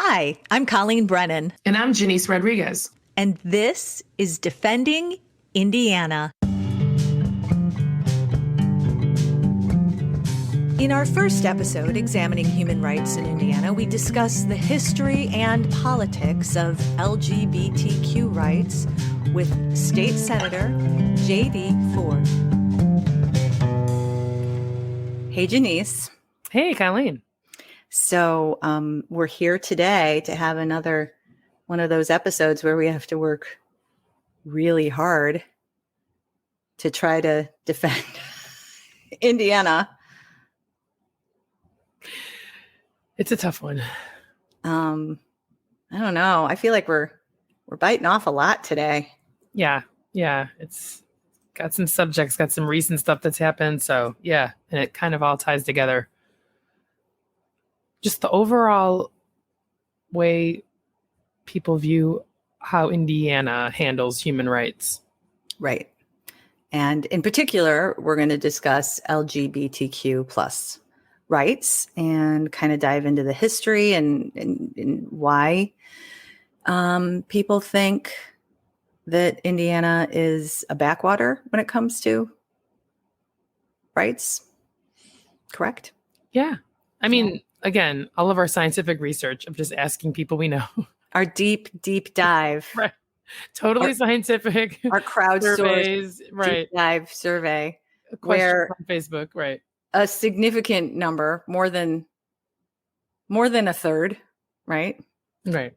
Hi, I'm Colleen Brennan. And I'm Janice Rodriguez. And this is Defending Indiana. In our first episode, Examining Human Rights in Indiana, we discuss the history and politics of LGBTQ rights with State Senator J.D. Ford. Hey, Janice. Hey, Colleen. So we're here today to have another one of those episodes where we have to work really hard to try to defend Indiana. It's a tough one. I don't know. I feel like we're biting off a lot today. Yeah. It's got some subjects, got some recent stuff that's happened. So yeah, and it kind of all ties together. Just the overall way people view how Indiana handles human rights. Right. And in particular, we're going to discuss LGBTQ plus rights and kind of dive into the history and why people think that Indiana is a backwater when it comes to rights. Correct? Yeah. I mean, again, all of our scientific research, I'm just asking people we know. Our deep dive. Right. Totally scientific. Our crowdsourced deep dive survey. Where on Facebook, right. A significant number, more than a third, right? Right.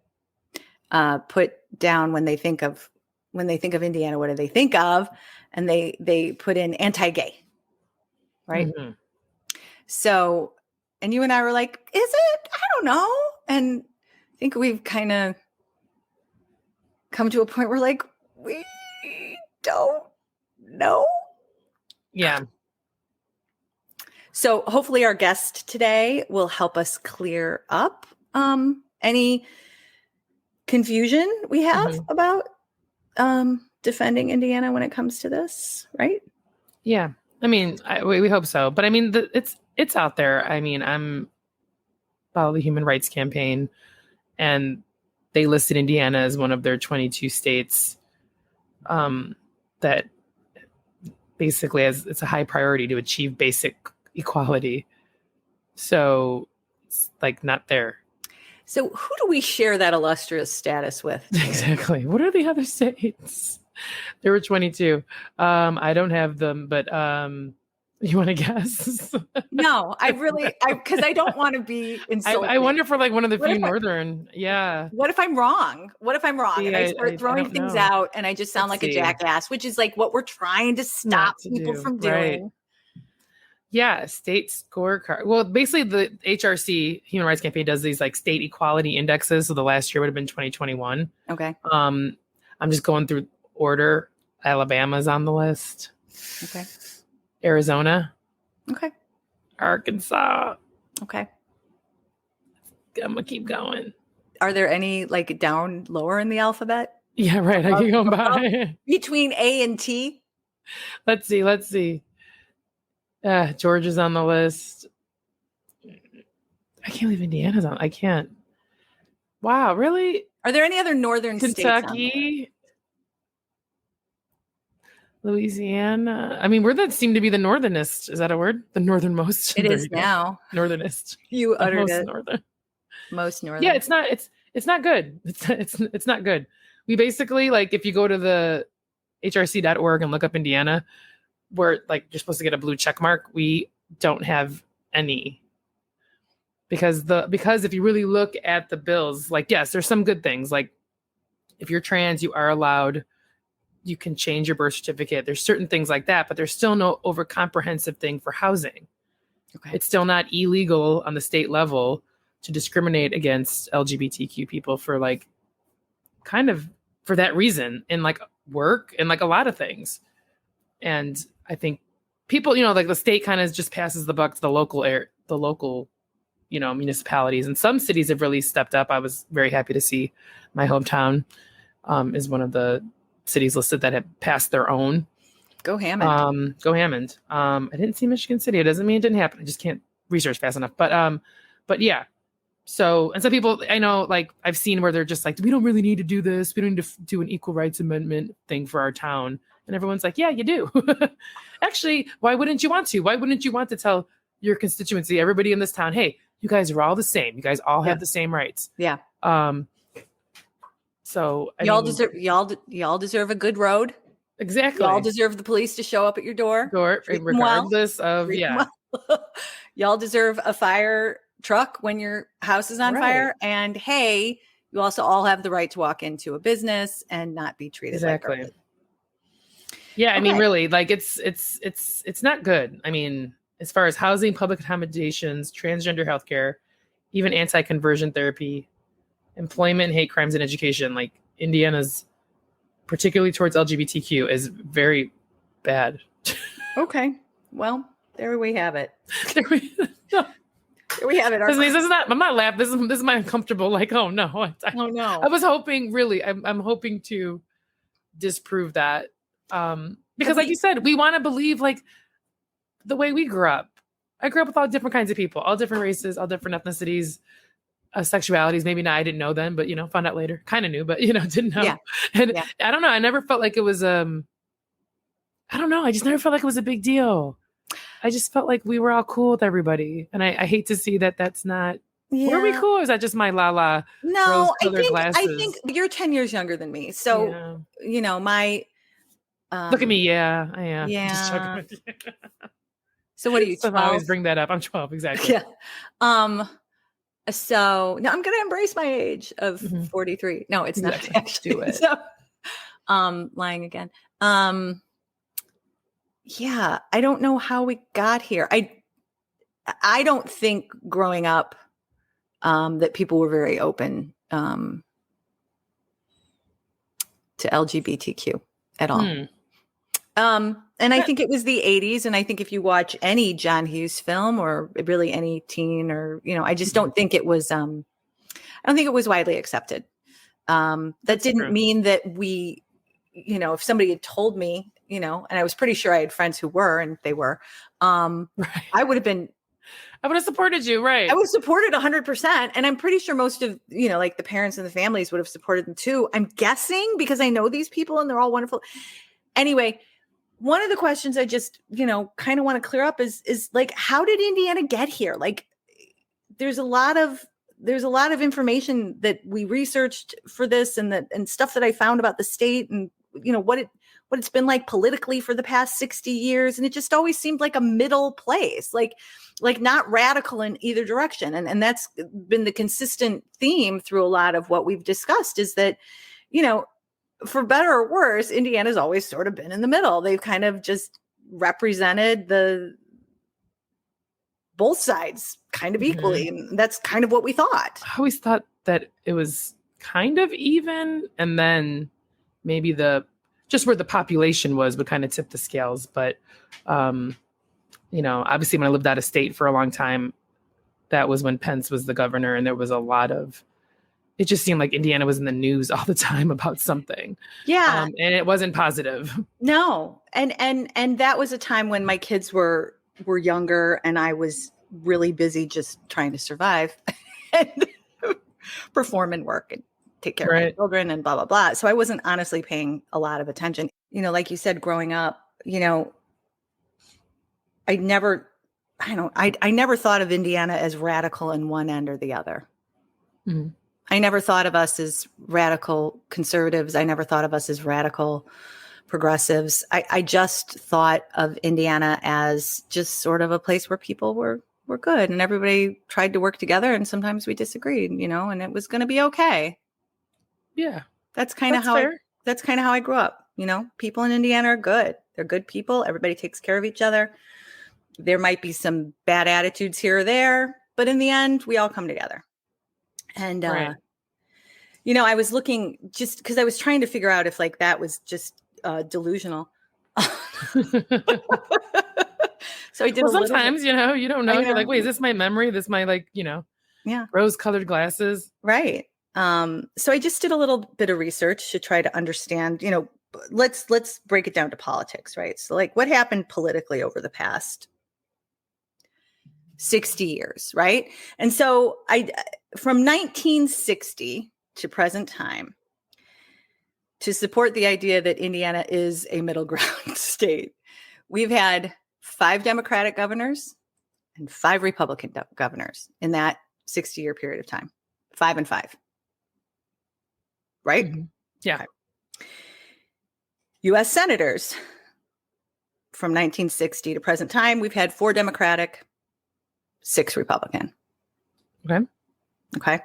Put down when they think of Indiana, what do they think of? And they put in anti-gay, right? Mm-hmm. So, and you and I were like, is it? I don't know. And I think we've kind of come to a point where like, we don't know. Yeah. So hopefully our guest today will help us clear up any confusion we have about defending Indiana when it comes to this, right? Yeah. I mean, we hope so. But I mean, it's out there. I mean, I'm follow the Human Rights Campaign, and they listed Indiana as one of their 22 states that basically it's a high priority to achieve basic equality. So it's like not there. So who do we share that illustrious status with? Exactly. What are the other states? There were 22. I don't have them, but you want to guess? No, because I don't want to be insulted. I wonder for like one of the few northern. Yeah. What if I'm wrong? See, and I start throwing things out and I just sound like a jackass, which is like what we're trying to stop people from doing. Right. Yeah, state scorecard. Well, basically the HRC, Human Rights Campaign, does these like state equality indexes. So the last year would have been 2021. Okay. I'm just going through order. Alabama's on the list. Okay. Arizona. Okay. Arkansas. Okay. I'm gonna keep going. Are there any like down lower in the alphabet? Yeah, right. I keep going by. Between A and T? Let's see. Georgia's on the list. I can't believe Indiana's on. I can't. Wow, really? Are there any other northern Kentucky, states? Kentucky, Louisiana. I mean, we're that seem to be the northernest. Is that a word? The northernmost. It is now. Northernest. You uttered most it. Northern. Most northern. Yeah, it's not good. It's not good. We basically, like, if you go to the hrc.org and look up Indiana, where like you're supposed to get a blue check mark, we don't have any. Because if you really look at the bills, like, yes, there's some good things. Like if you're trans, you are allowed, you can change your birth certificate. There's certain things like that, but there's still no over comprehensive thing for housing. Okay. It's still not illegal on the state level to discriminate against LGBTQ people for like kind of for that reason in like work and like a lot of things. And I think people, like the state kind of just passes the buck to the local, municipalities, and some cities have really stepped up. I was very happy to see my hometown is one of the cities listed that have passed their own. Go Hammond. I didn't see Michigan City. It doesn't mean it didn't happen. I just can't research fast enough. But yeah. So, and some people I know, like I've seen where they're just like, we don't really need to do this. We don't need to do an equal rights amendment thing for our town. And everyone's like, yeah, you do. Actually, why wouldn't you want to? Why wouldn't you want to tell your constituency, everybody in this town, hey, you guys are all the same. You guys all have the same rights. Yeah. So y'all deserve a good road. Exactly. Y'all deserve the police to show up at your door. Regardless of, Y'all deserve a fire truck when your house is on fire. And hey, you also all have the right to walk into a business and not be treated like garbage. Yeah, I mean, really, like it's not good. I mean, as far as housing, public accommodations, transgender healthcare, even anti-conversion therapy, employment, hate crimes, and education, like Indiana's, particularly towards LGBTQ, is very bad. Okay, well, there we have it. There we have it. This is not. I'm not laughing. This is my uncomfortable. Like, oh no. Oh no. I was hoping. Really, I'm hoping to disprove that. Because, like you said, we want to believe like the way we grew up. I grew up with all different kinds of people, all different races, all different ethnicities, sexualities. Maybe not. I didn't know then, but found out later. Kind of knew, but didn't know. Yeah. And I don't know. I never felt like it was. I don't know. I just never felt like it was a big deal. I just felt like we were all cool with everybody. And I hate to see that that's not, were we cool? Or is that just my la-la? No, I think you're 10 years younger than me. So, my... Look at me. Yeah, I am. Yeah. So what are you, 12? I always bring that up. I'm 12, exactly. Yeah. So, no, I'm going to embrace my age of 43. No, it's not actually. Do it. So, lying again. Yeah, I don't know how we got here. I don't think growing up that people were very open to LGBTQ at all. And I think it was the 80s. And I think if you watch any John Hughes film or really any teen or, I just don't think it was, I don't think it was widely accepted. That didn't mean that we, if somebody had told me, and I was pretty sure I had friends who were, and they were, I would have supported you. Right. I would have supported 100%. And I'm pretty sure most of, like the parents and the families would have supported them too. I'm guessing because I know these people and they're all wonderful. Anyway, one of the questions I just, kind of want to clear up is like, how did Indiana get here? Like, there's a lot of information that we researched for this and stuff that I found about the state and, what it's been like politically for the past 60 years. And it just always seemed like a middle place, like not radical in either direction. And that's been the consistent theme through a lot of what we've discussed is that, for better or worse, Indiana's always sort of been in the middle. They've kind of just represented both sides kind of equally. And that's kind of what we thought. I always thought that it was kind of even. And then maybe just where the population would kind of tip the scales. But, obviously when I lived out of state for a long time, that was when Pence was the governor. And there was a lot of, it just seemed like Indiana was in the news all the time about something. Yeah. And it wasn't positive. No. And that was a time when my kids were younger and I was really busy just trying to survive and perform and work and take care of my children and blah, blah, blah. So I wasn't honestly paying a lot of attention. Like you said, growing up, I never thought of Indiana as radical in one end or the other. Mm-hmm. I never thought of us as radical conservatives. I never thought of us as radical progressives. I just thought of Indiana as just sort of a place where people were good and everybody tried to work together and sometimes we disagreed, and it was going to be okay. Yeah. That's kind of how I grew up. People in Indiana are good. They're good people. Everybody takes care of each other. There might be some bad attitudes here or there, but in the end, we all come together. And, I was looking just because I was trying to figure out if like that was just delusional. So I did. Well, sometimes, you don't know. You're like, wait, is this my memory? This my rose-colored glasses. Right. So I just did a little bit of research to try to understand, let's break it down to politics, right? So like what happened politically over the past 60 years, right? And so from 1960 to present time, to support the idea that Indiana is a middle ground state, we've had 5 Democratic governors and 5 Republican governors in that 60-year period of time. 5 and 5. Right? Mm-hmm. Yeah. Okay. U.S. senators from 1960 to present time, we've had 4 Democratic, 6 Republican. Okay.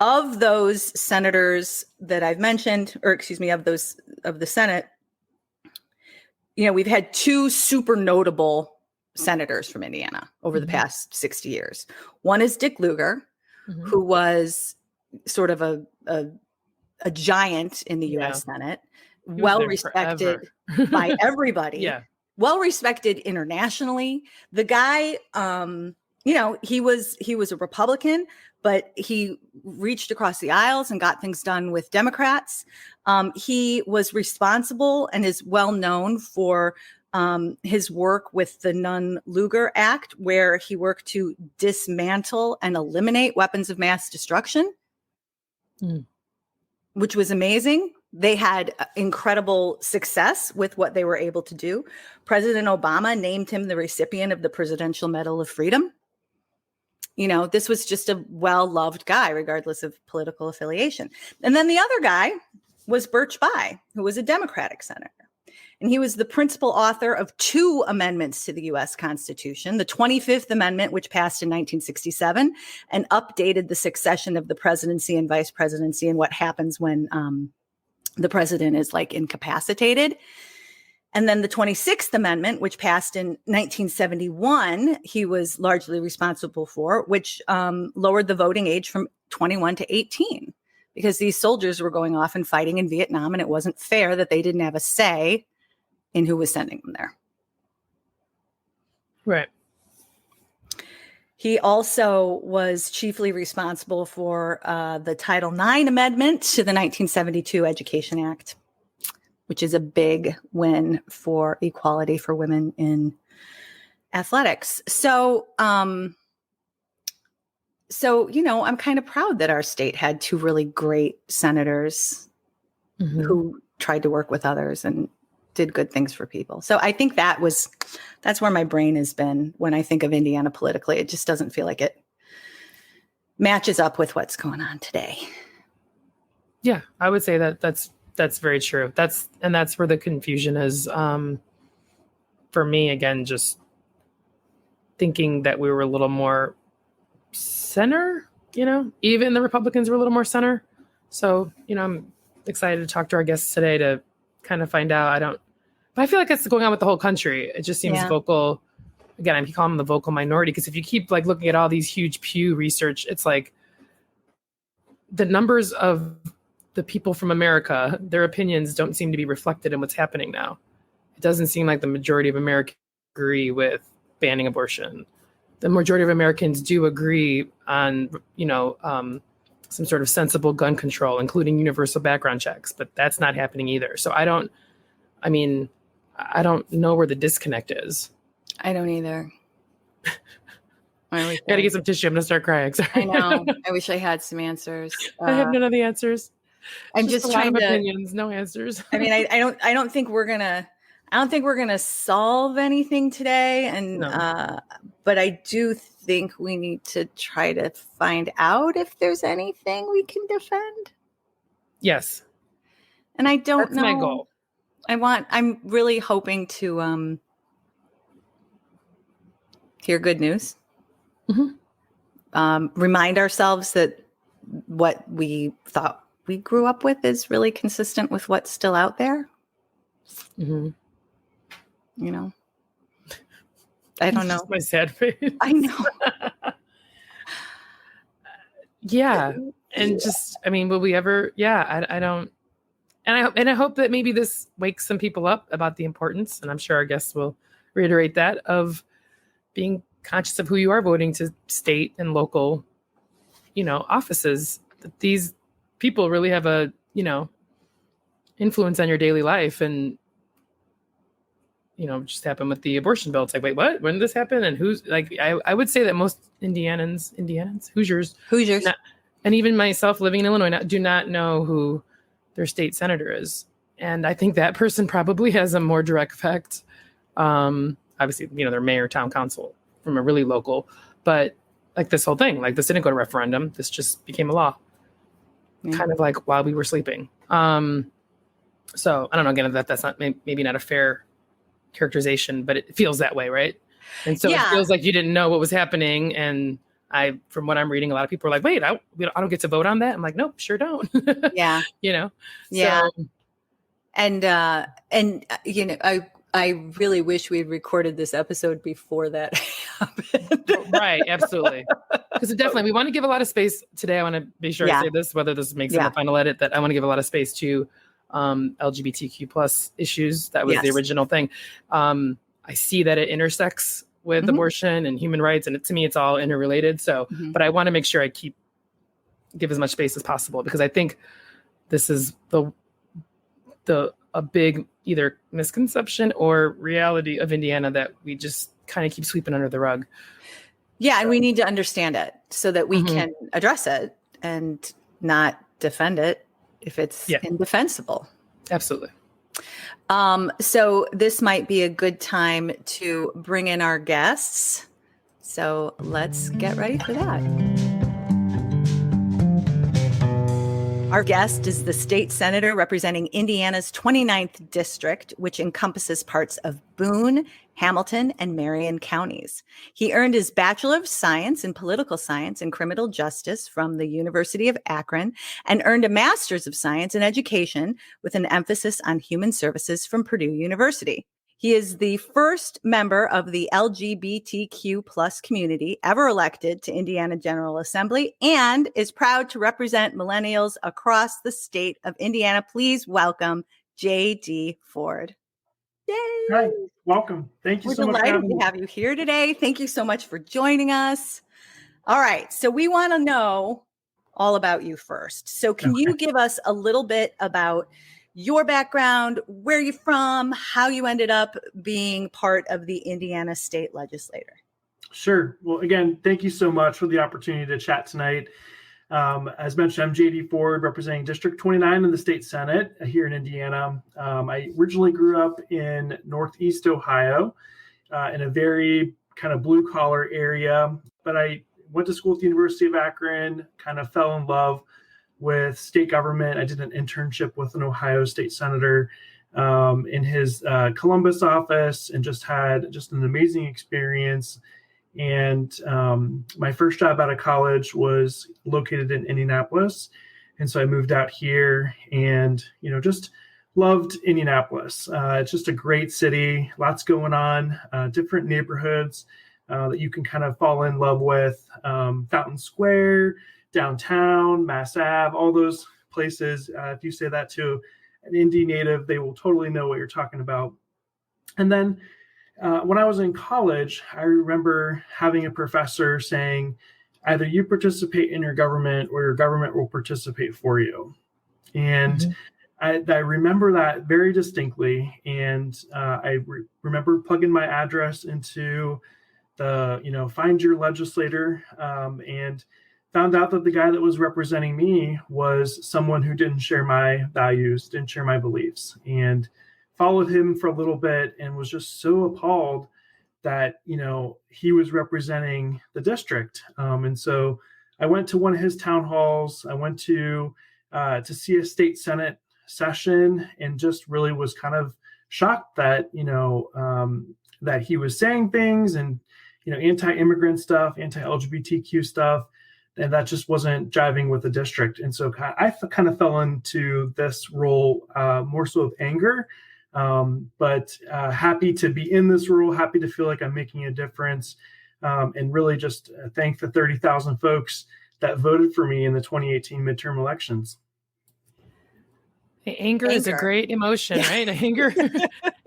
Of those senators that I've mentioned, of the Senate, we've had 2 super notable senators from Indiana over the past 60 years. One is Dick Lugar, who was sort of a giant in the U.S. Senate, well respected by everybody, well respected internationally. The guy, he was a Republican, but he reached across the aisles and got things done with Democrats. He was responsible and is well known for his work with the Nunn-Lugar Act, where he worked to dismantle and eliminate weapons of mass destruction, which was amazing. They had incredible success with what they were able to do. President Obama named him the recipient of the Presidential Medal of Freedom. This was just a well-loved guy, regardless of political affiliation. And then the other guy was Birch Bayh, who was a Democratic senator. And he was the principal author of 2 amendments to the U.S. Constitution, the 25th Amendment, which passed in 1967 and updated the succession of the presidency and vice presidency and what happens when the president is incapacitated. And then the 26th Amendment, which passed in 1971, he was largely responsible for, which lowered the voting age from 21 to 18, because these soldiers were going off and fighting in Vietnam, and it wasn't fair that they didn't have a say in who was sending them there. Right. He also was chiefly responsible for the Title IX amendment to the 1972 Education Act, which is a big win for equality for women in athletics. So, I'm kind of proud that our state had 2 really great senators who tried to work with others and did good things for people. So I think that's where my brain has been when I think of Indiana politically. It just doesn't feel like it matches up with what's going on today. Yeah, I would say that's very true. That's where the confusion is. For me, again, just thinking that we were a little more center, even the Republicans were a little more center. So, I'm excited to talk to our guests today to kind of find out. But I feel like it's going on with the whole country. It just seems vocal. Again, I keep calling them the vocal minority, because if you keep looking at all these huge Pew research, it's the numbers of the people from America, their opinions don't seem to be reflected in what's happening now. It doesn't seem like the majority of Americans agree with banning abortion. The majority of Americans do agree on, some sort of sensible gun control, including universal background checks, but that's not happening either. So I don't know where the disconnect is. I don't either. Gotta get some tissue. I'm gonna start crying. Sorry. I know. I wish I had some answers. I have none of the answers. I'm just trying to opinions, no answers. I mean, I don't think we're gonna solve anything today, and but I do think we need to try to find out if there's anything we can defend. Yes, and I don't know. That's my goal. I'm really hoping to hear good news. Remind ourselves that what we thought we grew up with is really consistent with what's still out there. I don't know. My sad face. I know. Yeah. And just, will we ever? Yeah, I don't. And I hope that maybe this wakes some people up about the importance, and I'm sure our guests will reiterate that, of being conscious of who you are voting to state and local, offices. That these people really have a, influence on your daily life, and just happened with the abortion bill. It's like, wait, what? When did this happen? And who's like, I would say that most Hoosiers, and even myself living in Illinois, do not know who their state senator is. And I think that person probably has a more direct effect. Obviously, their mayor, town council from a really local, but like this whole thing, like this didn't go to referendum. This just became a law, kind of like while we were sleeping. So I don't know, again, that's not maybe not a fair characterization, but it feels that way, right? And so it feels like you didn't know what was happening. And from what I'm reading, a lot of people are like, wait, I don't get to vote on that. I'm like, nope, sure don't. Yeah. Yeah. So, and I really wish we had recorded this episode before that happened. Right. Absolutely. Because definitely, we want to give a lot of space today. I want to be sure I say this, whether this makes it the final edit, that I want to give a lot of space to LGBTQ plus issues. That was the original thing. I see that it intersects with abortion and human rights. And to me, it's all interrelated. So, but I want to make sure I give as much space as possible, because I think this is a big either misconception or reality of Indiana that we just kind of keep sweeping under the rug. Yeah. And we need to understand it so that we can address it and not defend it if it's indefensible. Absolutely. So this might be a good time to bring in our guests. So let's get ready for that. Our guest is the state senator representing Indiana's 29th district, which encompasses parts of Boone, Hamilton, and Marion counties. He earned his Bachelor of Science in Political Science and Criminal Justice from the University of Akron and earned a Master's of Science in Education with an emphasis on Human Services from Purdue University. He is the first member of the LGBTQ plus community ever elected to Indiana General Assembly and is proud to represent millennials across the state of Indiana. Please welcome J.D. Ford. Yay! Hi, welcome. Thank you so much for having me. We're delighted to have you here today. Thank you so much for joining us. All right, so we want to know all about you first. So can you give us a little bit about your background, where you're from, how you ended up being part of the Indiana State Legislature? Sure. Well, again, thank you so much for the opportunity to chat tonight. As mentioned, I'm J.D. Ford, representing District 29 in the State Senate here in Indiana. I originally grew up in Northeast Ohio, in a very kind of blue-collar area, but I went to school at the University of Akron, kind of fell in love with state government. I did an internship with an Ohio state senator in his Columbus office and just had an amazing experience. And my first job out of college was located in Indianapolis. And so I moved out here and, just loved Indianapolis. It's just a great city, lots going on, different neighborhoods that you can kind of fall in love with. Fountain Square, downtown, Mass Ave, all those places. If you say that to an Indy native, they will totally know what you're talking about. And then when I was in college, I remember having a professor saying, either you participate in your government or your government will participate for you. And I remember that very distinctly. And I remember plugging my address into the, find your legislator, and found out that the guy that was representing me was someone who didn't share my values, didn't share my beliefs, and followed him for a little bit and was just so appalled that, he was representing the district. And so I went to one of his town halls. I went to see a state Senate session and just really was kind of shocked that, that he was saying things and, anti-immigrant stuff, anti-LGBTQ stuff, and that just wasn't jiving with the district. And so I kind of fell into this role more so of anger, but happy to be in this role, happy to feel like I'm making a difference, and really just thank the 30,000 folks that voted for me in the 2018 midterm elections. Anger is a great emotion, right?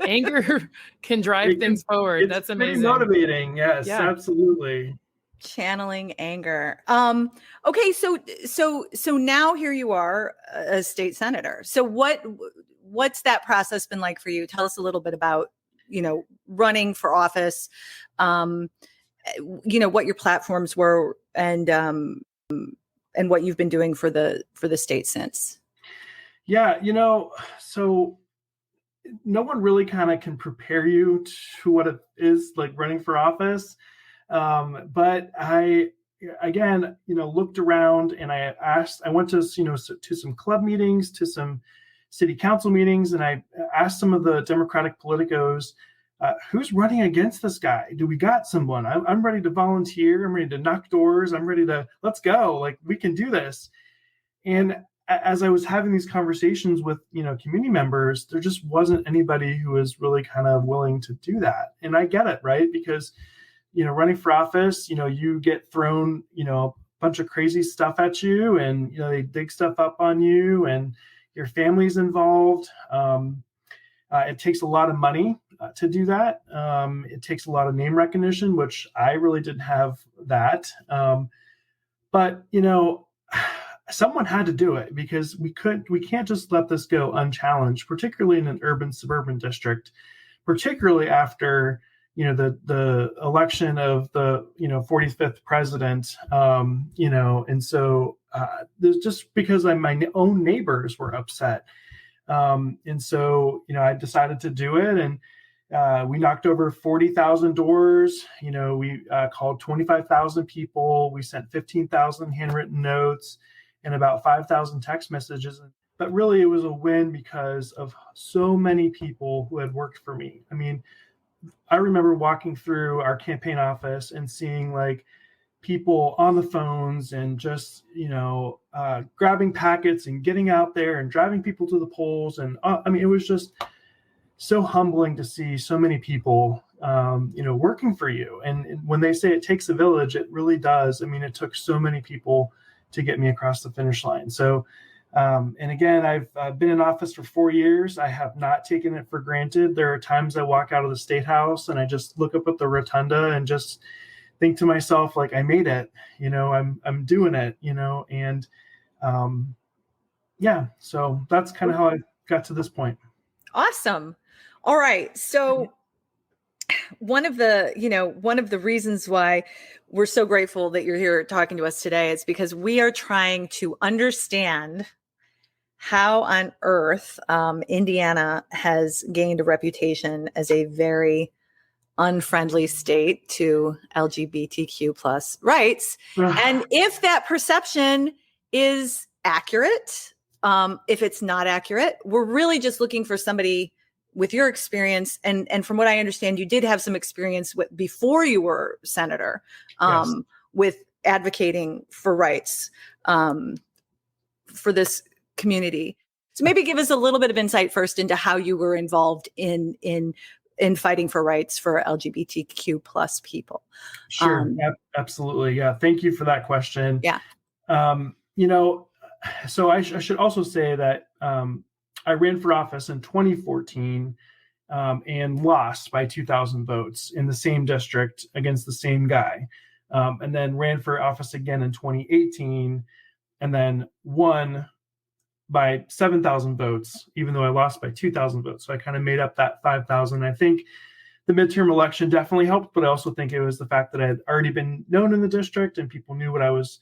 Anger can drive things forward. That's amazing. It's motivating. Yes, absolutely. Channeling anger. Okay, so now here you are, a state senator. So what's that process been like for you? Tell us a little bit about running for office, what your platforms were, and what you've been doing for the state since. Yeah, so no one really kind of can prepare you to what it is like running for office. But I, again, looked around and I went to, to some club meetings, to some city council meetings, and I asked some of the Democratic politicos, who's running against this guy? Do we got someone? I'm ready to volunteer. I'm ready to knock doors. I'm ready to, let's go. Like, we can do this. And as I was having these conversations with, community members, there just wasn't anybody who was really kind of willing to do that. And I get it, right? Because, running for office, you get thrown, a bunch of crazy stuff at you, and, they dig stuff up on you, and your family's involved. It takes a lot of money to do that. It takes a lot of name recognition, which I really didn't have that. But, someone had to do it, because we can't just let this go unchallenged, particularly in an urban suburban district, particularly after, the election of the, 45th president, and so there's just because my own neighbors were upset. And so, I decided to do it, and we knocked over 40,000 doors. We called 25,000 people. We sent 15,000 handwritten notes and about 5,000 text messages. But really, it was a win because of so many people who had worked for me. I mean, I remember walking through our campaign office and seeing like people on the phones and just, grabbing packets and getting out there and driving people to the polls. And it was just so humbling to see so many people, working for you. And when they say it takes a village, it really does. I mean, it took so many people to get me across the finish line. So, and again, I've been in office for 4 years. I have not taken it for granted. There are times I walk out of the State House and I just look up at the rotunda and just think to myself, like, I made it, I'm doing it, and so that's kind of how I got to this point. Awesome. All right. So one of the reasons why we're so grateful that you're here talking to us today is because we are trying to understand how on earth Indiana has gained a reputation as a very unfriendly state to LGBTQ plus rights. And if that perception is accurate, if it's not accurate, we're really just looking for somebody with your experience. And from what I understand, you did have some experience before you were senator, Yes. with advocating for rights for this community. So maybe give us a little bit of insight first into how you were involved in fighting for rights for LGBTQ plus people. Sure. Absolutely. Yeah. Thank you for that question. Yeah. So I should also say that I ran for office in 2014 and lost by 2,000 votes in the same district against the same guy, and then ran for office again in 2018 and then won by 7,000 votes, even though I lost by 2,000 votes. So I kind of made up that 5,000. I think the midterm election definitely helped, but I also think it was the fact that I had already been known in the district and people knew what I was,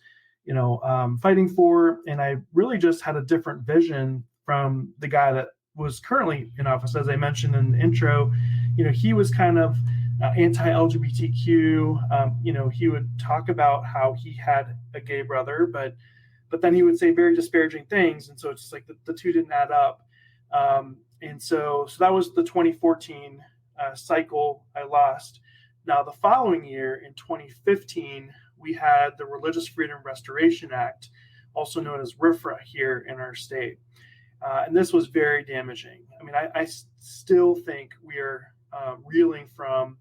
fighting for. And I really just had a different vision from the guy that was currently in office. As I mentioned in the intro, he was kind of anti-LGBTQ. He would talk about how he had a gay brother, but then he would say very disparaging things. And so it's just like the two didn't add up. And so that was the 2014 cycle I lost. Now, the following year in 2015, we had the Religious Freedom Restoration Act, also known as RFRA, here in our state. And this was very damaging. I mean, I still think we are reeling from,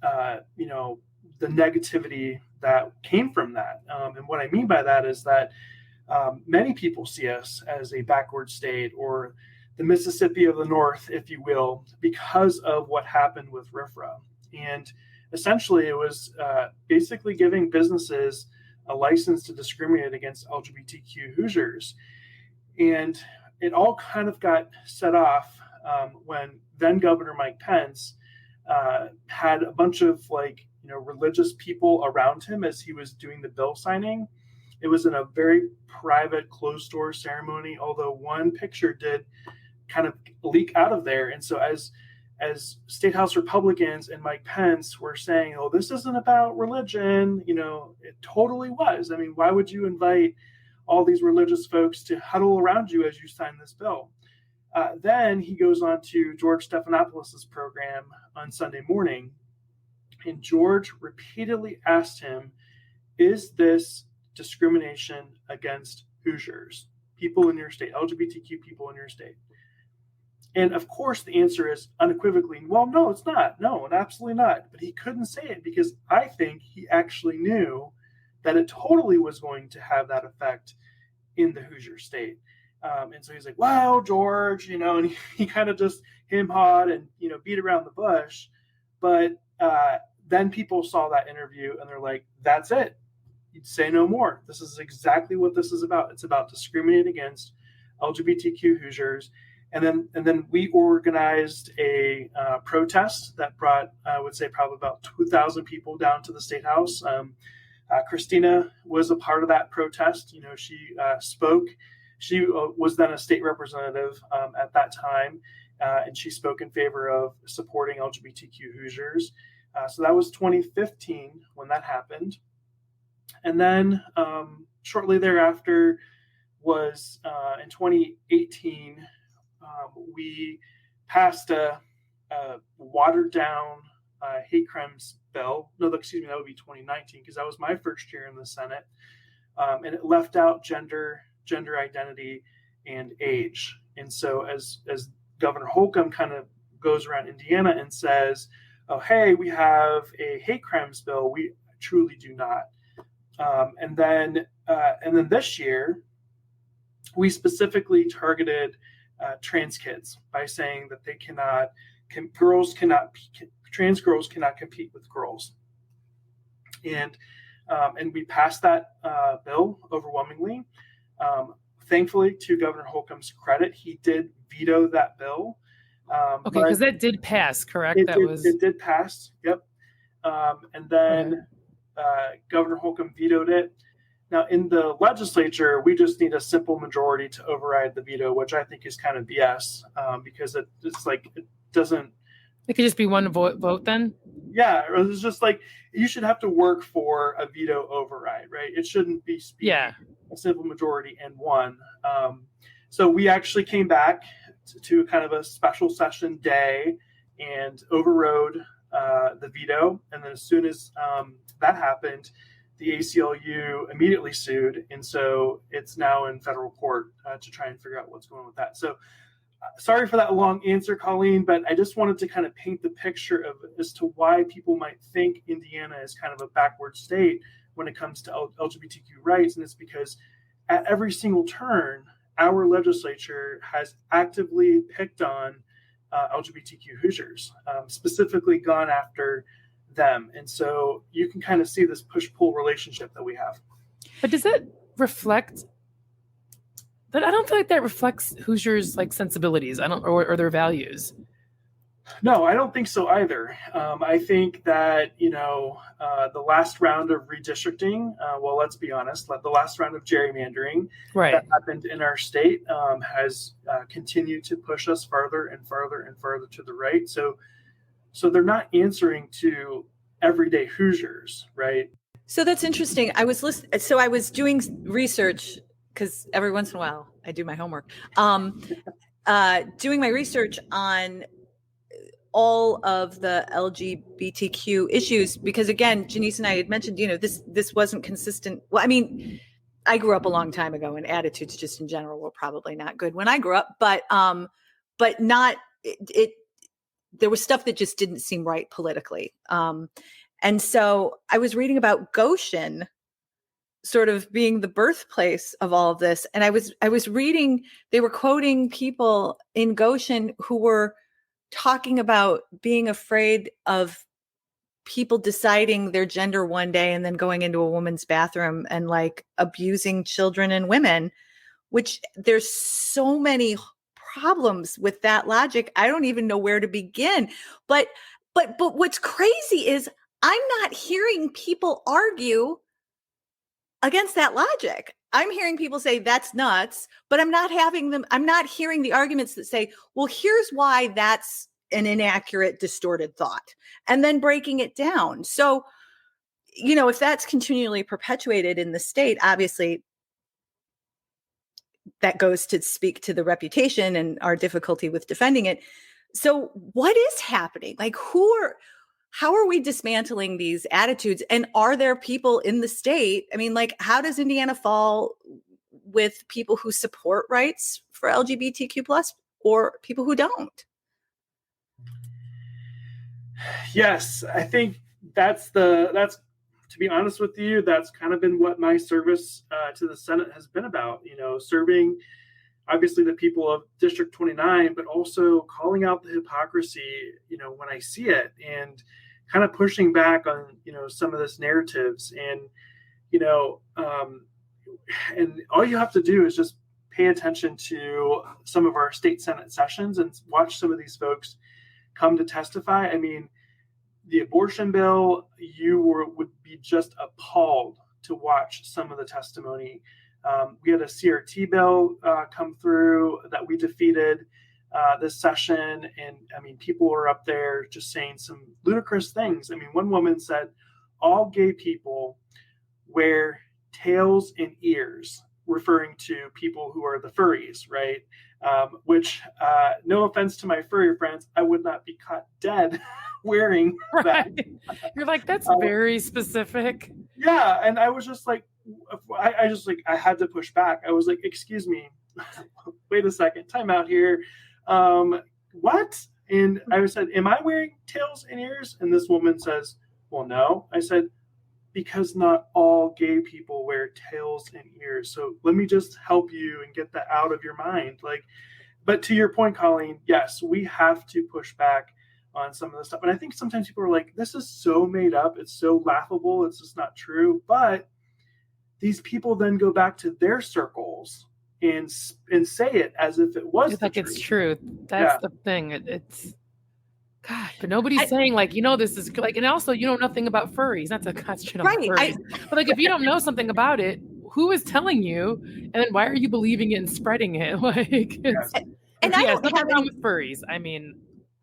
the negativity that came from that. And what I mean by that is that many people see us as a backward state, or the Mississippi of the North, if you will, because of what happened with RFRA. And essentially, it was basically giving businesses a license to discriminate against LGBTQ Hoosiers. And it all kind of got set off when then Governor Mike Pence had a bunch of religious people around him as he was doing the bill signing. It was in a very private, closed door ceremony, although one picture did kind of leak out of there. And so as State House Republicans and Mike Pence were saying, oh, this isn't about religion, it totally was. I mean, why would you invite all these religious folks to huddle around you as you sign this bill? Then he goes on to George Stephanopoulos' program on Sunday morning, and George repeatedly asked him, is this discrimination against Hoosiers, people in your state, LGBTQ people in your state? And of course, the answer is unequivocally, well, no, it's not. No, absolutely not. But he couldn't say it because I think he actually knew that it totally was going to have that effect in the Hoosier state. And so he's like, wow, George, and he kind of just him-hawed and, beat around the bush. But then people saw that interview and they're like, that's it. You'd say no more. This is exactly what this is about. It's about discriminating against LGBTQ Hoosiers. And then we organized a protest that brought, I would say, probably about 2,000 people down to the State House. Christina was a part of that protest. She spoke. She was then a state representative at that time, and she spoke in favor of supporting LGBTQ Hoosiers. So that was 2015 when that happened. And then shortly thereafter was in 2018, we passed a watered down hate crimes bill. No, excuse me, that would be 2019 because that was my first year in the Senate. And it left out gender identity, and age. And so as Governor Holcomb kind of goes around Indiana and says, oh, hey, we have a hate crimes bill, we truly do not. And then this year, we specifically targeted trans kids by saying that trans girls cannot compete with girls. And we passed that bill overwhelmingly. Thankfully, to Governor Holcomb's credit, he did veto that bill. Okay, because that did pass, correct? It did pass, yep. And then Governor Holcomb vetoed it. Now, in the legislature, we just need a simple majority to override the veto, which I think is kind of BS because it's like it doesn't. It could just be one vote then? Yeah, it's just like you should have to work for a veto override, right? It shouldn't be a simple majority and one. So we actually came back to kind of a special session day and overrode the veto. And then as soon as that happened, the ACLU immediately sued. And so it's now in federal court to try and figure out what's going on with that. So sorry for that long answer, Colleen, but I just wanted to kind of paint the picture as to why people might think Indiana is kind of a backward state when it comes to LGBTQ rights. And it's because at every single turn, our legislature has actively picked on LGBTQ Hoosiers, specifically gone after them. And so you can kind of see this push-pull relationship that we have. But does that reflect... But I don't feel like that reflects Hoosiers' sensibilities. Or their values. No, I don't think so either. I think that the last round of redistricting, well, let's be honest, the last round of gerrymandering that happened in our state has continued to push us further and further and further to the right. So they're not answering to everyday Hoosiers, right? So that's interesting. I was doing research. Because every once in a while I do my homework, doing my research on all of the LGBTQ issues, because again, Janice and I had mentioned, this wasn't consistent. Well, I mean, I grew up a long time ago and attitudes just in general were probably not good when I grew up, but not it. There was stuff that just didn't seem right politically. And so I was reading about Goshen sort of being the birthplace of all of this. And I was reading, they were quoting people in Goshen who were talking about being afraid of people deciding their gender one day and then going into a woman's bathroom and abusing children and women, which there's so many problems with that logic. I don't even know where to begin, but But what's crazy is I'm not hearing people argue against that logic. I'm hearing people say that's nuts, but I'm not hearing the arguments that say, well, here's why that's an inaccurate, distorted thought, and then breaking it down. So, if that's continually perpetuated in the state, obviously that goes to speak to the reputation and our difficulty with defending it. So what is happening? Like, how are we dismantling these attitudes? And are there people in the state? I mean, like, how does Indiana fall with people who support rights for LGBTQ plus or people who don't? Yes, I think that's to be honest with you, that's kind of been what my service to the Senate has been about, serving obviously the people of District 29, but also calling out the hypocrisy, when I see it, and kind of pushing back on, some of this narratives. And, and all you have to do is just pay attention to some of our state Senate sessions and watch some of these folks come to testify. I mean, the abortion bill, would be just appalled to watch some of the testimony. We had a CRT bill come through that we defeated this session. And I mean, people were up there just saying some ludicrous things. I mean, one woman said, all gay people wear tails and ears, referring to people who are the furries, right? Which, no offense to my furry friends, I would not be caught dead wearing that. You're like, that's very specific. Yeah. And I was just like, I had to push back. I was like, excuse me, wait a second, time out here. What? And I said, am I wearing tails and ears? And this woman says, well, no. I said, because not all gay people wear tails and ears. So let me just help you and get that out of your mind. But to your point, Colleen, yes, we have to push back on some of this stuff. And I think sometimes people are like, this is so made up. It's so laughable. It's just not true. But these people then go back to their circles and say it as if it was like it's true. That's the thing. It's God, but nobody's saying this is like, and also nothing about furries. That's a concentrate on furries. But if you don't know something about it, who is telling you? And then why are you believing it and spreading it? And I don't have any with furries. I mean,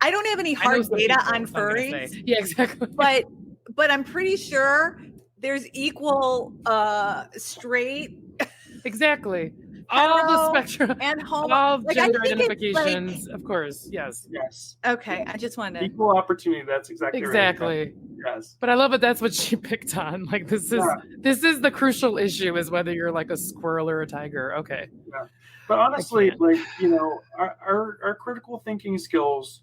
I don't have any hard data on furries. Yeah, exactly. But I'm pretty sure there's equal straight. Exactly. All the spectrum and homo, all gender identifications, of course. Yes. Okay, I just wanted to... equal opportunity. That's exactly right. Yes. But I love it. That's what she picked on. Like this is the crucial issue: is whether you're like a squirrel or a tiger. Okay. Yeah. But honestly, our critical thinking skills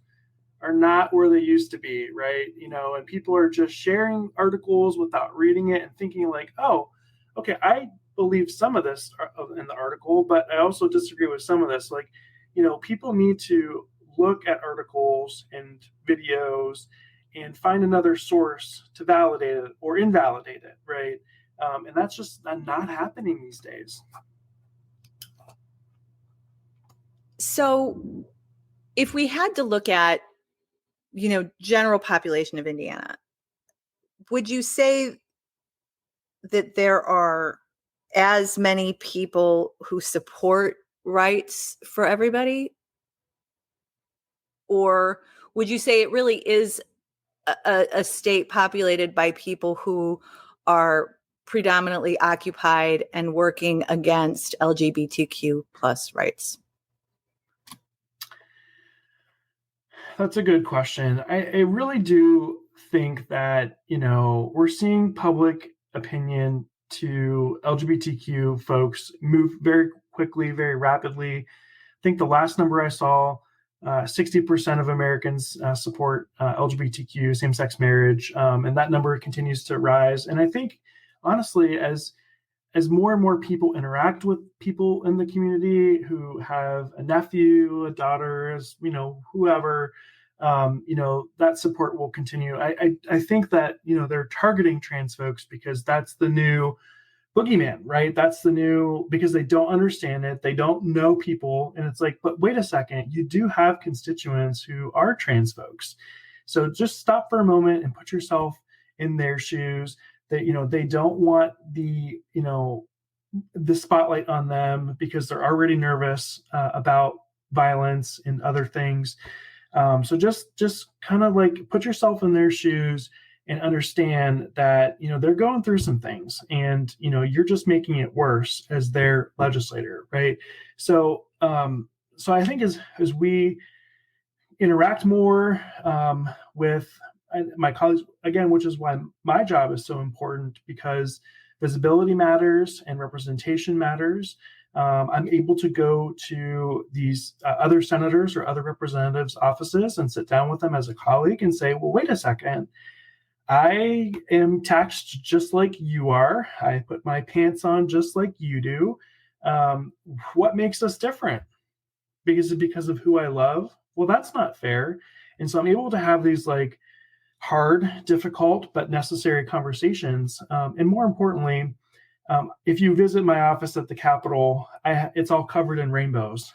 are not where they used to be, right? And people are just sharing articles without reading it and thinking like, oh, okay, I believe some of this in the article, but I also disagree with some of this. People need to look at articles and videos and find another source to validate it or invalidate it, right? And that's just not happening these days. So if we had to look at, general population of Indiana, would you say that there are as many people who support rights for everybody? Or would you say it really is a state populated by people who are predominantly occupied and working against LGBTQ plus rights? That's a good question. I really do think that, we're seeing public opinion to LGBTQ folks move very quickly, very rapidly. I think the last number I saw, 60% of Americans support LGBTQ, same-sex marriage, and that number continues to rise. And I think, honestly, as more and more people interact with people in the community who have a nephew, a daughter, whoever, that support will continue. I think that, they're targeting trans folks because that's the new boogeyman, right? That's the new, because they don't understand it. They don't know people. And it's like, but wait a second, you do have constituents who are trans folks. So just stop for a moment and put yourself in their shoes. That, they don't want the spotlight on them because they're already nervous about violence and other things. So just kind of like put yourself in their shoes and understand that, they're going through some things, and, you're just making it worse as their legislator, right? So I think as we interact more with my colleagues, again, which is why my job is so important, because visibility matters and representation matters. I'm able to go to these other senators or other representatives' offices and sit down with them as a colleague and say, well, wait a second. I am taxed just like you are. I put my pants on just like you do. What makes us different? Because of who I love? Well, that's not fair. And so I'm able to have these like hard, difficult, but necessary conversations. And more importantly, if you visit my office at the Capitol, it's all covered in rainbows.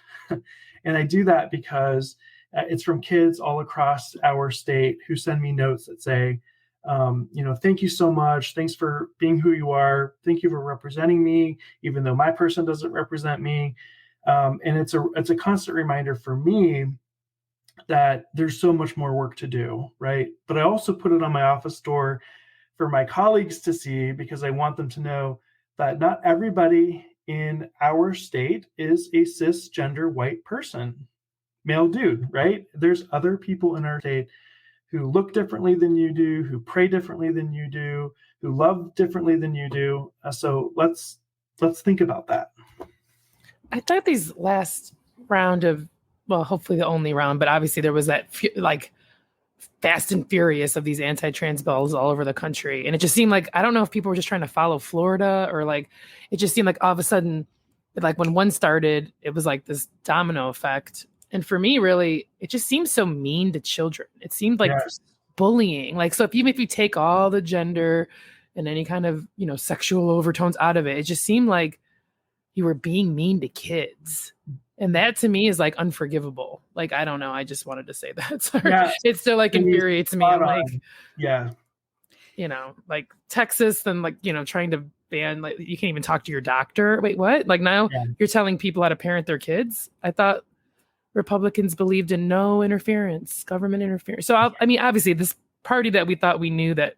And I do that because it's from kids all across our state who send me notes that say, thank you so much. Thanks for being who you are. Thank you for representing me, even though my person doesn't represent me. And it's a constant reminder for me that there's so much more work to do, right? But I also put it on my office door for my colleagues to see, because I want them to know that not everybody in our state is a cisgender white person, male dude, right? There's other people in our state who look differently than you do, who pray differently than you do, who love differently than you do. So let's think about that. I thought these last round of, well, hopefully the only round, but obviously there was that like fast and furious of these anti-trans bills all over the country. And it just seemed like, I don't know if people were just trying to follow Florida, or like, it just seemed like all of a sudden, like when one started, it was like this domino effect. And for me, really, it just seems so mean to children. It seemed like bullying. Like, so if you take all the gender and any kind of, sexual overtones out of it, it just seemed like you were being mean to kids. And that to me is like unforgivable. Like, I don't know. I just wanted to say that. Sorry. Yeah. It still like infuriates me. I'm like, like Texas and like, trying to ban, like, you can't even talk to your doctor. Wait, what? Like now you're telling people how to parent their kids? I thought Republicans believed in no interference, government interference. So, I mean, obviously this party that we thought we knew that,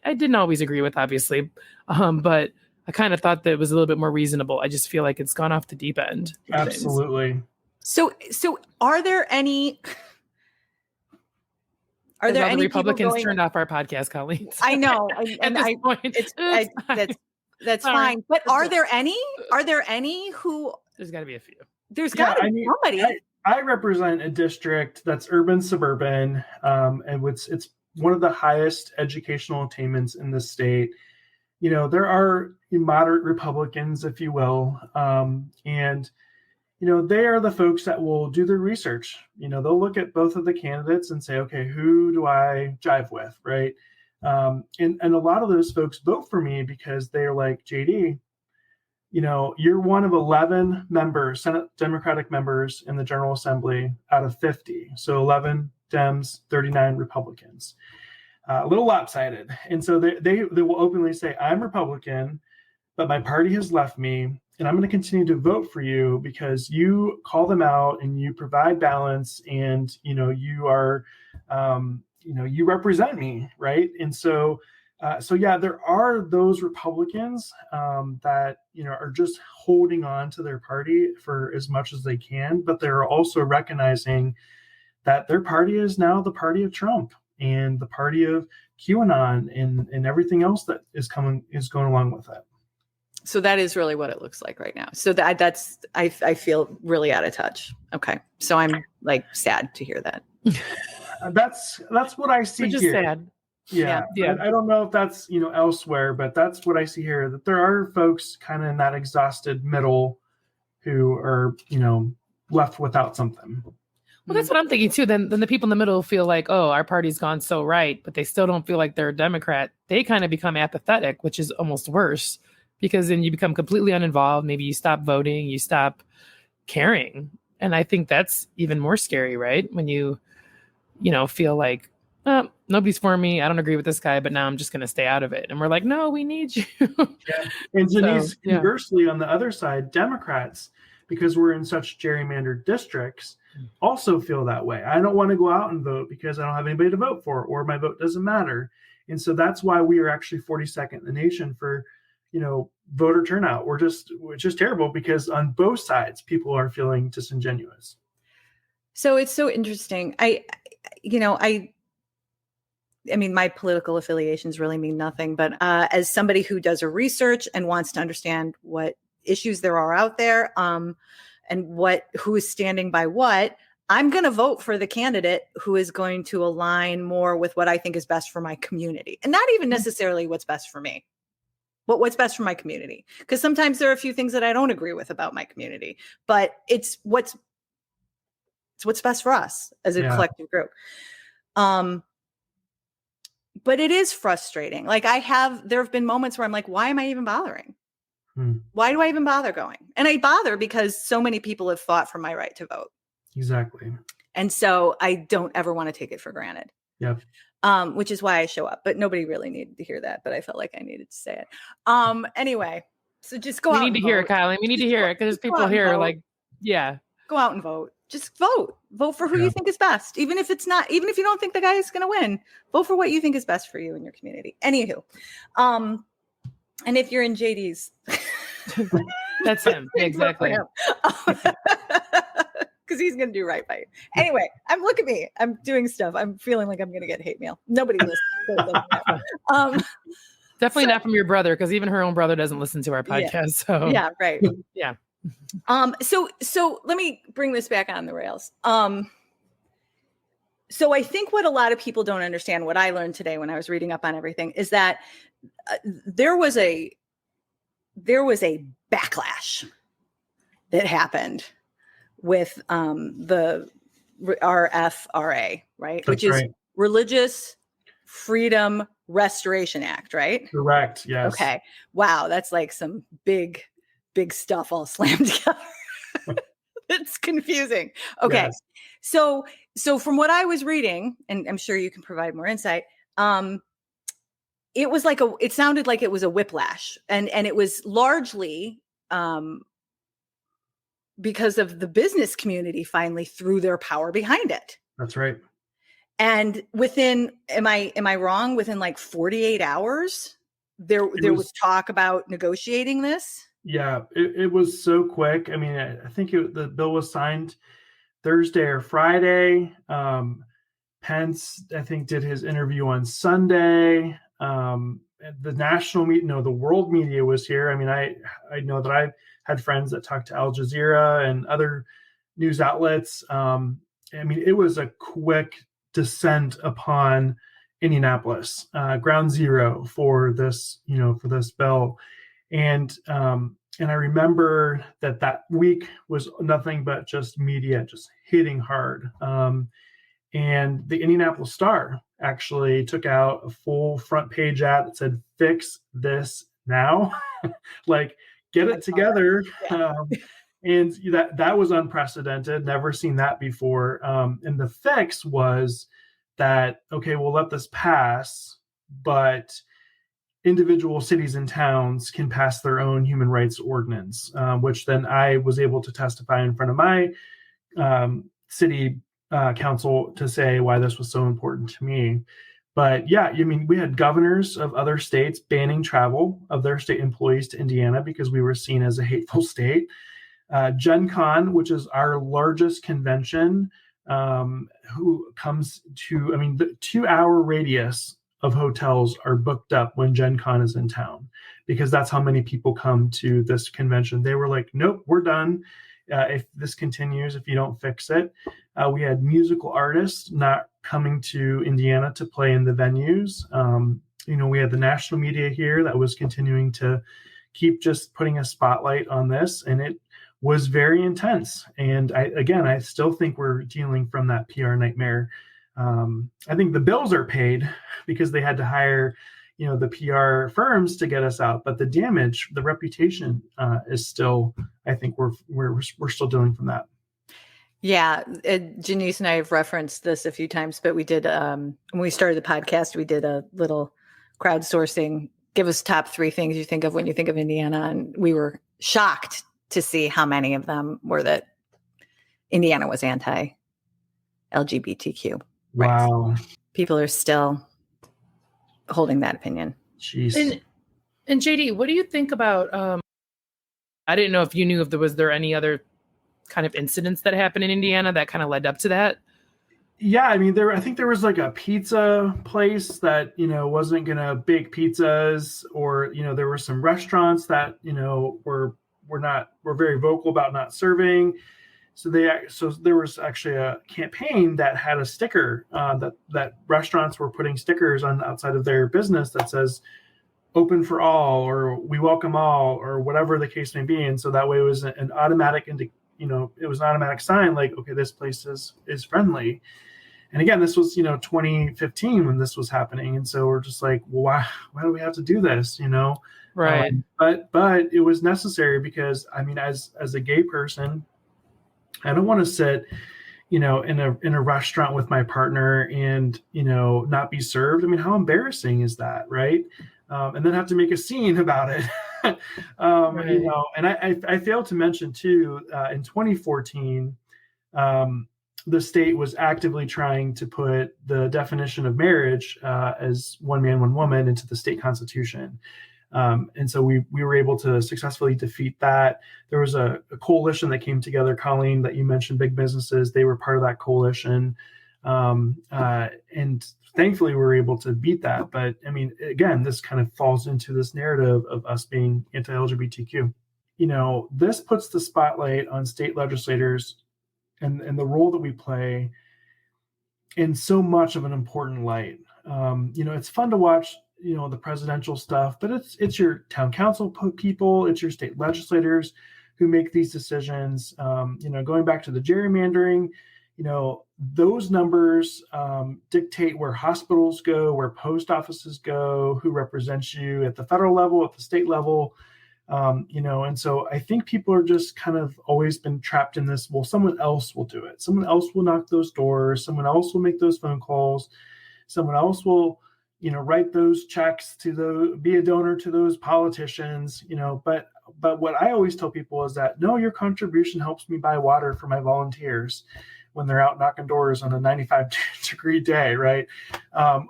I didn't always agree with, obviously. But I kind of thought that it was a little bit more reasonable. I just feel like it's gone off the deep end. Absolutely. So are there any Republicans turned off our podcast, Colleen? I know. That's fine. But are there any who? There's got to be a few. There's got to be somebody. I represent a district that's urban suburban, and it's one of the highest educational attainments in the state. There are moderate Republicans, if you will, and they are the folks that will do their research. They'll look at both of the candidates and say, okay, who do I jive with, right? And a lot of those folks vote for me because they're like, JD, you're one of 11 members, Senate Democratic members in the General Assembly out of 50. So 11 Dems, 39 Republicans. A little lopsided. And so they will openly say, I'm Republican, but my party has left me, and I'm going to continue to vote for you because you call them out and you provide balance, and you are you represent me, right? And so there are those Republicans that are just holding on to their party for as much as they can, but they're also recognizing that their party is now the party of Trump and the party of QAnon and everything else that is going along with it. So that is really what it looks like right now. So that's I feel really out of touch. Okay, so I'm like sad to hear that. That's what I see Which here. Is sad. Yeah. I don't know if that's elsewhere, but that's what I see here. That there are folks kind of in that exhausted middle who are left without something. Well, that's what I'm thinking too. Then the people in the middle feel like, oh, our party's gone so right, but they still don't feel like they're a Democrat. They kind of become apathetic, which is almost worse, because then you become completely uninvolved. Maybe you stop voting, you stop caring. And I think that's even more scary, right? When you feel like nobody's for me. I don't agree with this guy, but now I'm just going to stay out of it. And we're like, no, we need you. Yeah. And Janice, conversely, on the other side, Democrats, because we're in such gerrymandered districts, also feel that way. I don't want to go out and vote because I don't have anybody to vote for, or my vote doesn't matter. And so that's why we are actually 42nd in the nation for, voter turnout. It's just terrible because on both sides, people are feeling disingenuous. So it's so interesting. I mean, my political affiliations really mean nothing, but as somebody who does a research and wants to understand what issues there are out there, and who is standing by what, I'm going to vote for the candidate who is going to align more with what I think is best for my community, and not even necessarily what's best for me, but what's best for my community. Because sometimes there are a few things that I don't agree with about my community, but it's what's best for us as a collective group. But it is frustrating. Like there have been moments where I'm like, why am I even bothering? Why do I even bother going? And I bother because so many people have fought for my right to vote. Exactly. And so I don't ever want to take it for granted. Yep. Which is why I show up, but nobody really needed to hear that, but I felt like I needed to say it. Anyway, so just go out. We need to hear it, Kylie. We need to hear it because people here like, go out and vote. Just vote for who you think is best. Even if you don't think the guy is going to win, vote for what you think is best for you and your community. Anywho. And if you're in JD's, that's him. Exactly. Because he's going to do right by you. Anyway, look at me. I'm doing stuff. I'm feeling like I'm going to get hate mail. Nobody listens. Definitely not from your brother, because even her own brother doesn't listen to our podcast. So right. Yeah. So let me bring this back on the rails. So I think what a lot of people don't understand, what I learned today when I was reading up on everything, is that there was a backlash that happened with the RFRA, right? That's right. Is Religious Freedom Restoration Act, right? Correct. Yes. Okay. Wow. That's like some big stuff all slammed together. It's confusing. Okay. Yes. So from what I was reading, and I'm sure you can provide more insight, it sounded like it was a whiplash, and it was largely because of the business community finally threw their power behind it. That's right. And within, am I wrong? Within like 48 hours, there was talk about negotiating this. Yeah, it was so quick. I mean, I think the bill was signed Thursday or Friday. Pence, I think, did his interview on Sunday. The the world media was here. I mean, I know that I had friends that talked to Al Jazeera and other news outlets. I mean, it was a quick descent upon Indianapolis, ground zero for this bill. And I remember that week was nothing but just media just hitting hard. And the Indianapolis Star actually took out a full front page ad that said, "Fix this now." Like, get it together. And that was unprecedented. Never seen that before. And the fix was that, okay, we'll let this pass, but individual cities and towns can pass their own human rights ordinance, which then I was able to testify in front of my city council to say why this was so important to me. But yeah, I mean, we had governors of other states banning travel of their state employees to Indiana because we were seen as a hateful state. Gen Con, which is our largest convention, who comes to, I mean, the 2-hour radius of hotels are booked up when Gen Con is in town, because that's how many people come to this convention. They were like, nope, we're done. If this continues, if you don't fix it. We had musical artists not coming to Indiana to play in the venues. We had the national media here that was continuing to keep just putting a spotlight on this, and it was very intense. And I still think we're dealing from that PR nightmare. I think the bills are paid because they had to hire, the PR firms to get us out. But the damage, the reputation, is still, I think we're still dealing from that. Yeah, Janice and I have referenced this a few times, but we did when we started the podcast, we did a little crowdsourcing. Give us top 3 things you think of when you think of Indiana, and we were shocked to see how many of them were that Indiana was anti-LGBTQ. Wow. Right. People are still holding that opinion. Jeez. And JD, what do you think about? I didn't know if you knew if was there any other kind of incidents that happened in Indiana that kind of led up to that. Yeah, I mean, I think there was like a pizza place that, wasn't going to bake pizzas, or, there were some restaurants that, were very vocal about not serving. So there was actually a campaign that had a sticker that restaurants were putting stickers on the outside of their business that says "Open for all" or "We welcome all" or whatever the case may be. And so that way it was an automatic, it was an automatic sign like, okay, this place is friendly. And again, this was 2015 when this was happening, and so we're just like, well, why do we have to do this? Right. But it was necessary because, I mean, as a gay person, I don't want to sit, in a restaurant with my partner and, not be served. I mean, how embarrassing is that, right? And then have to make a scene about it. Right. And I failed to mention too, in 2014, the state was actively trying to put the definition of marriage as one man, one woman into the state constitution. And so we were able to successfully defeat that. There was a coalition that came together, Colleen, that you mentioned, big businesses. They were part of that coalition. And thankfully we were able to beat that. But I mean, again, this kind of falls into this narrative of us being anti-LGBTQ. This puts the spotlight on state legislators and the role that we play in so much of an important light. It's fun to watch, the presidential stuff, but it's your town council people, it's your state legislators who make these decisions. Going back to the gerrymandering, those numbers dictate where hospitals go, where post offices go, who represents you at the federal level, at the state level. And so I think people are just kind of always been trapped in this. Well, someone else will do it. Someone else will knock those doors. Someone else will make those phone calls. Someone else will, write those checks be a donor to those politicians, but what I always tell people is that, no, your contribution helps me buy water for my volunteers when they're out knocking doors on a 95-degree day, right?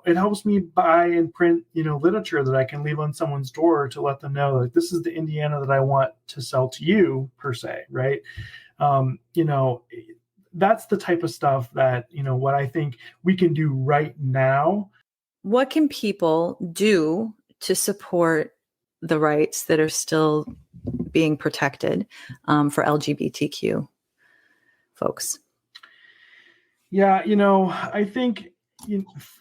It helps me buy and print, literature that I can leave on someone's door to let them know, like, this is the Indiana that I want to sell to you, per se, right? That's the type of stuff that, what I think we can do right now. What can people do to support the rights that are still being protected for LGBTQ folks? Yeah, I think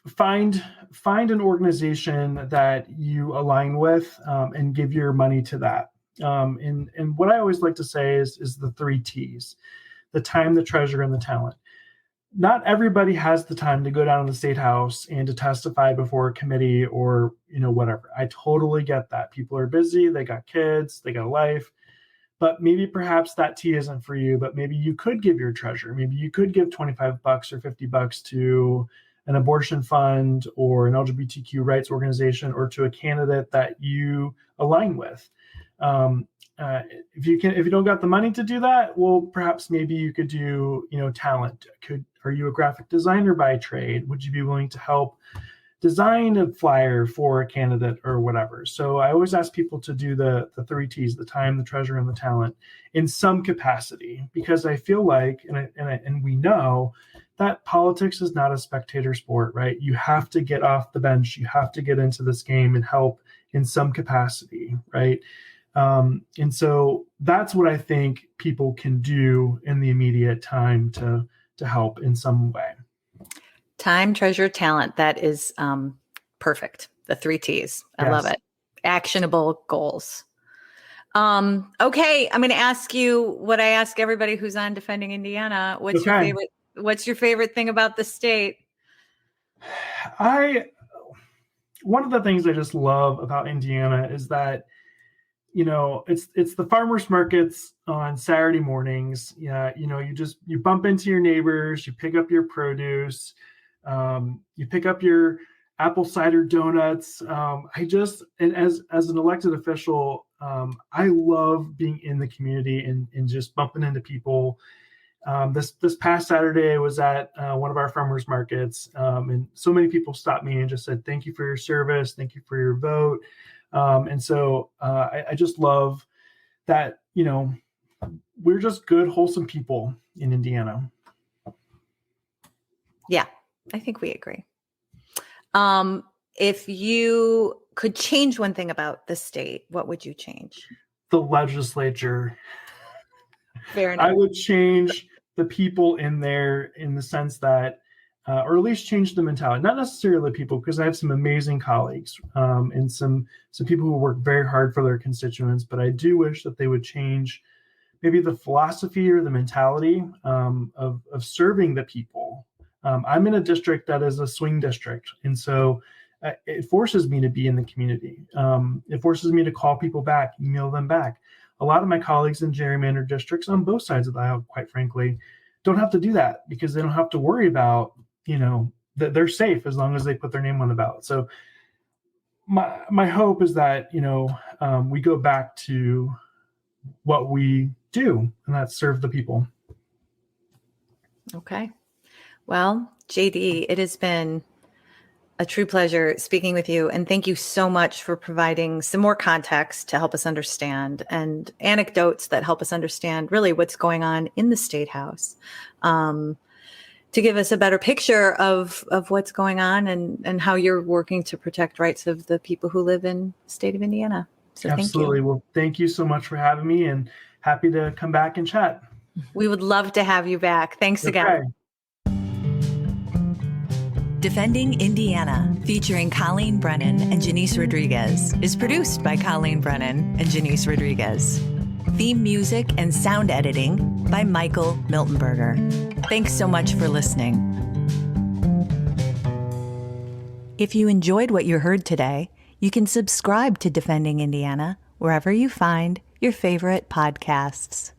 find an organization that you align with and give your money to that. And what I always like to say is the 3 T's: the time, the treasure, and the talent. Not everybody has the time to go down to the state house and to testify before a committee or, whatever. I totally get that. People are busy. They got kids. They got a life. But maybe perhaps that tea isn't for you, but maybe you could give your treasure. Maybe you could give $25 or $50 to an abortion fund or an LGBTQ rights organization or to a candidate that you align with. If you don't got the money to do that, well, perhaps maybe you could do, talent. Are you a graphic designer by trade? Would you be willing to help design a flyer for a candidate or whatever? So I always ask people to do the 3 T's: the time, the treasure, and the talent, in some capacity, because I feel like, and we know that politics is not a spectator sport, right? You have to get off the bench. You have to get into this game and help in some capacity, right? And so that's what I think people can do in the immediate time to help in some way. Time, treasure, talent. That is perfect. The 3 T's. I love it. Actionable goals. Okay. I'm going to ask you what I ask everybody who's on Defending Indiana. What's your favorite thing about the state? One of the things I just love about Indiana is that, it's the farmers markets on Saturday mornings. Yeah, you bump into your neighbors, you pick up your produce, you pick up your apple cider donuts. And as an elected official, I love being in the community and just bumping into people. This past Saturday, I was at one of our farmers markets, and so many people stopped me and just said, "Thank you for your service, thank you for your vote." And so I just love that, we're just good, wholesome people in Indiana. Yeah, I think we agree. If you could change one thing about the state, what would you change? The legislature. Fair enough. I would change the people in there in the sense that, or at least change the mentality, not necessarily the people, because I have some amazing colleagues and some people who work very hard for their constituents, but I do wish that they would change maybe the philosophy or the mentality of serving the people. I'm in a district that is a swing district, and so it forces me to be in the community. It forces me to call people back, email them back. A lot of my colleagues in gerrymandered districts on both sides of the aisle, quite frankly, don't have to do that because they don't have to worry about, that they're safe as long as they put their name on the ballot. So my hope is that, we go back to what we do, and that's serve the people. Okay. Well, JD, it has been a true pleasure speaking with you. And thank you so much for providing some more context to help us understand and anecdotes that help us understand really what's going on in the State House, to give us a better picture of what's going on and how you're working to protect rights of the people who live in the state of Indiana. So Absolutely. Thank you. Well, thank you so much for having me, and happy to come back and chat. We would love to have you back. Thanks again. Defending Indiana, featuring Colleen Brennan and Janice Rodriguez, is produced by Colleen Brennan and Janice Rodriguez. Theme music and sound editing by Michael Miltenberger. Thanks so much for listening. If you enjoyed what you heard today, you can subscribe to Defending Indiana wherever you find your favorite podcasts.